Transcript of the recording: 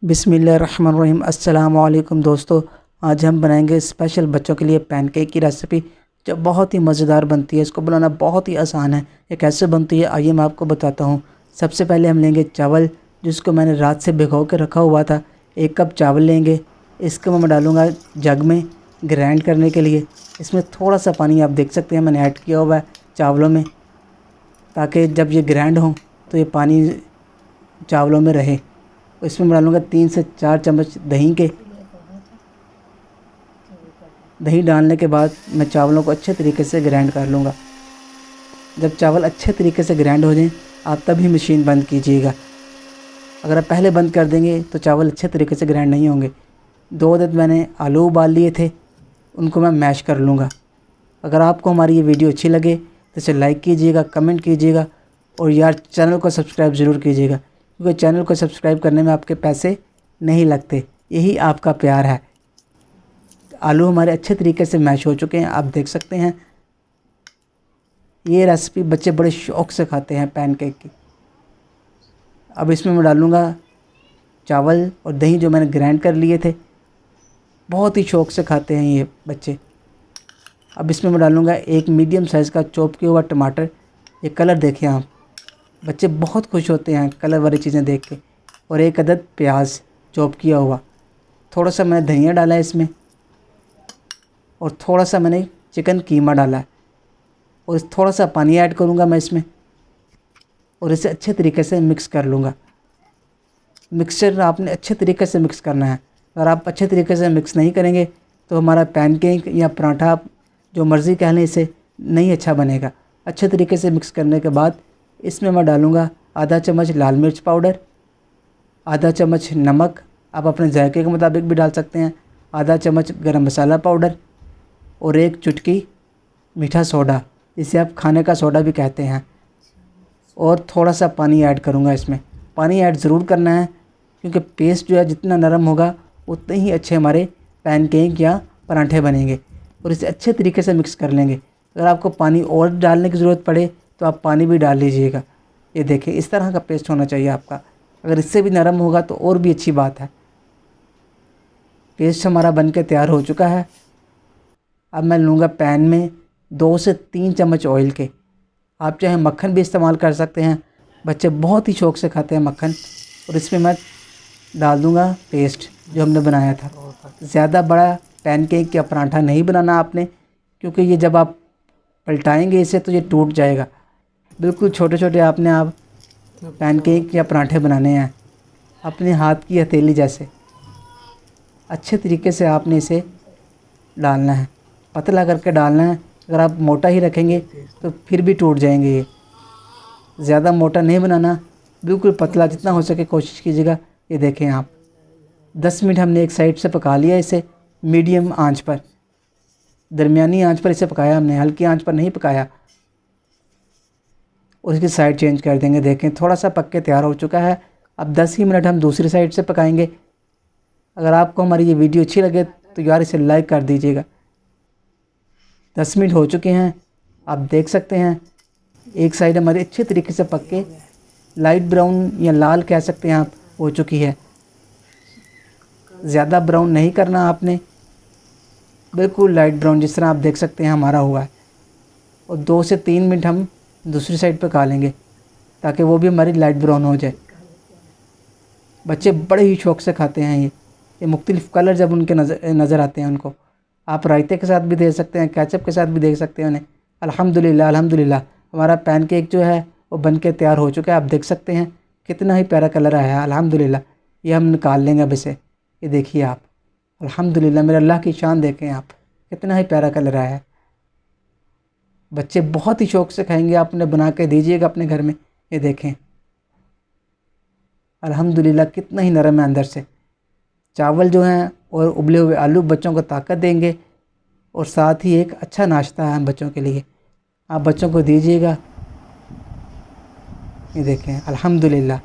बिस्मिल्लाहिर्रहमानिर्रहीम। अस्सलाम वालेकुम दोस्तों, आज हम बनाएंगे स्पेशल बच्चों के लिए पैनकेक की रेसिपी जो बहुत ही मज़ेदार बनती है। इसको बनाना बहुत ही आसान है। ये कैसे बनती है आइए मैं आपको बताता हूँ। सबसे पहले हम लेंगे चावल, जिसको मैंने रात से भिगो के रखा हुआ था। 1 कप चावल लेंगे। इसको मैं डालूँगा जग में ग्राइंड करने के लिए। इसमें थोड़ा सा पानी आप देख सकते हैं मैंने ऐड किया हुआ है चावलों में, ताकि जब ये ग्राइंड हो तो ये पानी चावलों में रहे। इसमें मैं डालूँगा 3 से 4 चम्मच दही के। दही डालने के बाद मैं चावलों को अच्छे तरीके से ग्राइंड कर लूँगा। जब चावल अच्छे तरीके से ग्राइंड हो जाएं आप तभी मशीन बंद कीजिएगा। अगर आप पहले बंद कर देंगे तो चावल अच्छे तरीके से ग्राइंड नहीं होंगे। 2 अदद मैंने आलू उबाल लिए थे, उनको मैं मैश कर लूँगा। अगर आपको हमारी ये वीडियो अच्छी लगे तो इसे लाइक कीजिएगा, कमेंट कीजिएगा और यार चैनल को सब्सक्राइब ज़रूर कीजिएगा, क्योंकि चैनल को सब्सक्राइब करने में आपके पैसे नहीं लगते, यही आपका प्यार है। आलू हमारे अच्छे तरीके से मैश हो चुके हैं, आप देख सकते हैं। ये रेसिपी बच्चे बड़े शौक़ से खाते हैं पैनकेक की। अब इसमें मैं डालूँगा चावल और दही जो मैंने ग्राइंड कर लिए थे। बहुत ही शौक़ से खाते हैं ये बच्चे। अब इसमें मैं डालूँगा 1 मीडियम साइज़ का चॉप किया हुआ टमाटर। ये कलर देखें आप, बच्चे बहुत खुश होते हैं कलर वाली चीज़ें देख के। और 1 अदद प्याज चॉप किया हुआ। थोड़ा सा मैंने धनिया डाला है इसमें और थोड़ा सा मैंने चिकन कीमा डाला है। और थोड़ा सा पानी ऐड करूँगा मैं इसमें और इसे अच्छे तरीके से मिक्स कर लूँगा। मिक्सचर आपने अच्छे तरीके से मिक्स करना है। अगर आप अच्छे तरीके से मिक्स नहीं करेंगे तो हमारा पैनकेक या पराठा, आप जो मर्ज़ी कह लें, इसे नहीं अच्छा बनेगा। अच्छे तरीके से मिक्स करने के बाद इसमें मैं डालूँगा आधा चम्मच लाल मिर्च पाउडर, आधा चम्मच नमक, आप अपने जायके के मुताबिक भी डाल सकते हैं, आधा चम्मच गरम मसाला पाउडर और 1 चुटकी मीठा सोडा, जिसे आप खाने का सोडा भी कहते हैं। और थोड़ा सा पानी ऐड करूँगा इसमें। पानी ऐड ज़रूर करना है, क्योंकि पेस्ट जो है जितना नरम होगा उतने ही अच्छे हमारे पैनकेक या पराठे बनेंगे। और इसे अच्छे तरीके से मिक्स कर लेंगे। अगर आपको पानी और डालने की ज़रूरत पड़े तो आप पानी भी डाल लीजिएगा। ये देखिए इस तरह का पेस्ट होना चाहिए आपका। अगर इससे भी नरम होगा तो और भी अच्छी बात है। पेस्ट हमारा बनके तैयार हो चुका है। अब मैं लूँगा पैन में 2 से 3 चम्मच ऑयल के। आप चाहे मक्खन भी इस्तेमाल कर सकते हैं, बच्चे बहुत ही शौक़ से खाते हैं मक्खन। और इसमें मैं डाल दूँगा पेस्ट जो हमने बनाया था। ज़्यादा बड़ा पैनकेक या पराठा नहीं बनाना आपने, क्योंकि ये जब आप पलटाएंगे इसे तो ये टूट जाएगा। बिल्कुल छोटे छोटे आपने आप पैनकेक या पराठे बनाने हैं, अपने हाथ की हथेली जैसे। अच्छे तरीके से आपने इसे डालना है, पतला करके डालना है। अगर आप मोटा ही रखेंगे तो फिर भी टूट जाएंगे। ये ज़्यादा मोटा नहीं बनाना, बिल्कुल पतला जितना हो सके कोशिश कीजिएगा। ये देखें आप, 10 मिनट हमने एक साइड से पका लिया इसे मीडियम आंच पर। दरमियानी आंच पर इसे पकाया हमने, हल्की आंच पर नहीं पकाया। और इसकी साइड चेंज कर देंगे। देखें थोड़ा सा पक के तैयार हो चुका है। अब 10 ही मिनट हम दूसरी साइड से पकाएंगे। अगर आपको हमारी ये वीडियो अच्छी लगे तो यार इसे लाइक कर दीजिएगा। 10 मिनट हो चुके हैं, आप देख सकते हैं। एक साइड हमारी अच्छे तरीके से पक के लाइट ब्राउन या लाल कह सकते हैं आप, हो चुकी है। ज़्यादा ब्राउन नहीं करना आपने, बिल्कुल लाइट ब्राउन जिस तरह आप देख सकते हैं हमारा हुआ है। और 2 से 3 मिनट हम दूसरी साइड पका लेंगे, ताकि वो भी हमारी लाइट ब्राउन हो जाए। बच्चे बड़े ही शौक़ से खाते हैं ये मुख्तलिफ़ कलर जब उनके नज़र आते हैं उनको। आप रायते के साथ भी दे सकते हैं, केचप के साथ भी दे सकते हैं उन्हें। अल्हम्दुलिल्लाह अल्हम्दुलिल्लाह हमारा पैनकेक जो है वो बन के तैयार हो चुका है। आप देख सकते हैं कितना ही प्यारा कलर आया है अल्हम्दुलिल्लाह। ये हम निकाल लेंगे अब इसे। ये देखिए आप, अल्हम्दुलिल्लाह मेरे अल्लाह की शान देखें आप, कितना ही प्यारा कलर आया है। बच्चे बहुत ही शौक़ से खाएंगे, आप उन्हें बना के दीजिएगा अपने घर में। ये देखें अल्हम्दुलिल्लाह कितना ही नरम है अंदर से। चावल जो हैं और उबले हुए आलू बच्चों को ताकत देंगे और साथ ही एक अच्छा नाश्ता है बच्चों के लिए। आप बच्चों को दीजिएगा। ये देखें अल्हम्दुलिल्लाह